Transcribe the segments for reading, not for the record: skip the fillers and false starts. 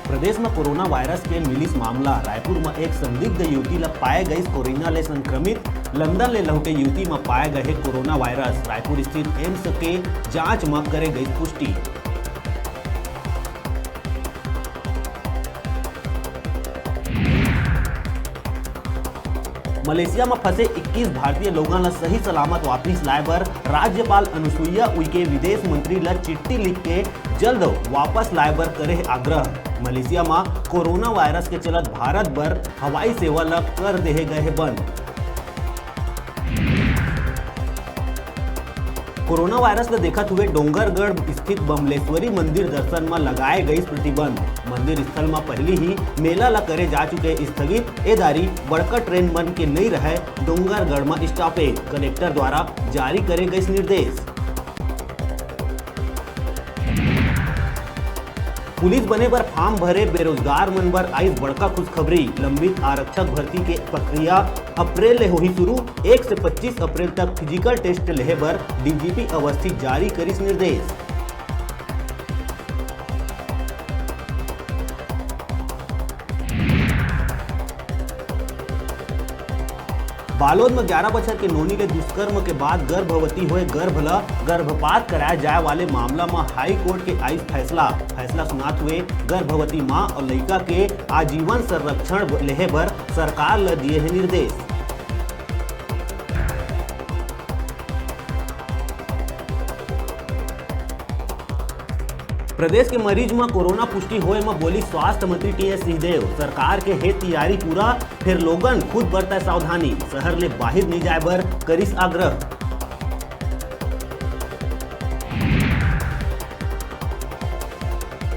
प्रदेश में corona virus के मिलिस मामला। रायपुर में एक संदिग्ध युवती ला पाए गई कोरोना ले संक्रमित। लंदन ले लौटे युवती में पाए गए कोरोना वायरस। रायपुर स्थित एम्स के जांच में करे गई पुष्टि। मलेशिया में फंसे 21 भारतीय लोगों ला सही सलामत वापिस लाए बर राज्यपाल अनुसुईया उइके विदेश मंत्री ला चिट्ठी लिख के जल्द वापस लाए बर करे आग्रह। मलेशिया में कोरोना वायरस के चलत भारत बर हवाई सेवा ला कर देहे गए बंद। कोरोना वायरस को देखते हुए डोंगरगढ़ स्थित बमलेश्वरी मंदिर दर्शन में लगाए गई प्रतिबंध। मंदिर स्थल में पहले ही मेला ला करे जा चुके स्थगित ए दारी बड़का ट्रेन बन के नहीं रहे डोंगरगढ़ में स्टॉपेज। कलेक्टर द्वारा जारी करे गए निर्देश। पुलिस बने पर फॉर्म भरे बेरोजगार मन बर आई बड़का खुशखबरी। लंबित आरक्षक भर्ती के प्रक्रिया अप्रैल ले होही शुरू। 1 से 25 अप्रैल तक फिजिकल टेस्ट लेहे बर डीजीपी अवस्थी जारी करिस निर्देश। बालोद में 11 बछर के नोनी के दुष्कर्म के बाद गर्भवती हुए गर्भपात कराए जाए वाले मामला में हाई कोर्ट के आई फैसला सुनाते हुए गर्भवती मां और लड़का के आजीवन संरक्षण लेहे बर सरकार ल दिए है निर्देश। प्रदेश के मरीज में कोरोना पुष्टि होए में बोली स्वास्थ्य मंत्री टीएस सिंहदेव। सरकार के हे तैयारी पूरा, फिर लोगन खुद बरता सावधानी। शहर ले बाहर नहीं जाए बर करिस आग्रह।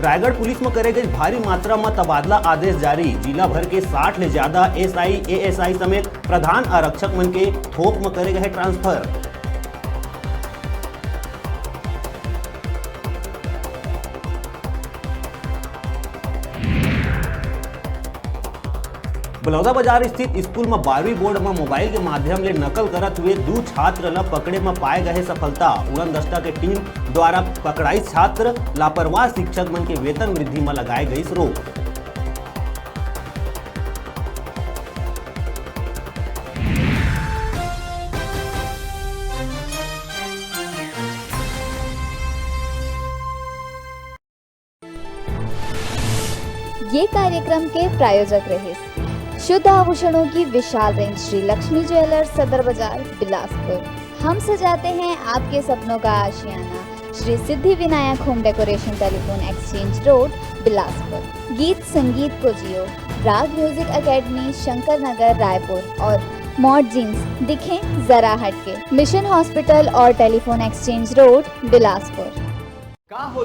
रायगढ़ पुलिस में करे गई भारी मात्रा में तबादला आदेश जारी। जिला भर के 60 ले ज्यादा एसआई एएसआई समेत प्रधान आरक्षक मन के थोक में करे गए ट्रांसफर। बलौदाबाजार स्थित स्कूल में 12वीं बोर्ड में मोबाइल के माध्यम ले नकल करत हुए 2 छात्र ला पकड़े में पाए गए सफलता। उड़न दस्ता के टीम द्वारा पकड़ाई छात्र लापरवाह शिक्षक मन के वेतन वृद्धि में लगाए गई रोक। ये कार्यक्रम के प्रायोजक रहे शुद्ध आभूषणों की विशाल रेंज श्री लक्ष्मी ज्वेलर्स सदर बाजार बिलासपुर। हम सजाते हैं आपके सपनों का आशियाना। Shri Siddhi Vinayak home decoration telephone exchange road Bilaspur. गीत संगीत को जियो। राग म्यूजिक एकेडमी शंकर नगर रायपुर और मॉड जीन्स दिखें जरा हटके। मिशन हॉस्पिटल और टेलीफोन एक्सचेंज रोड बिलासपुर। का हो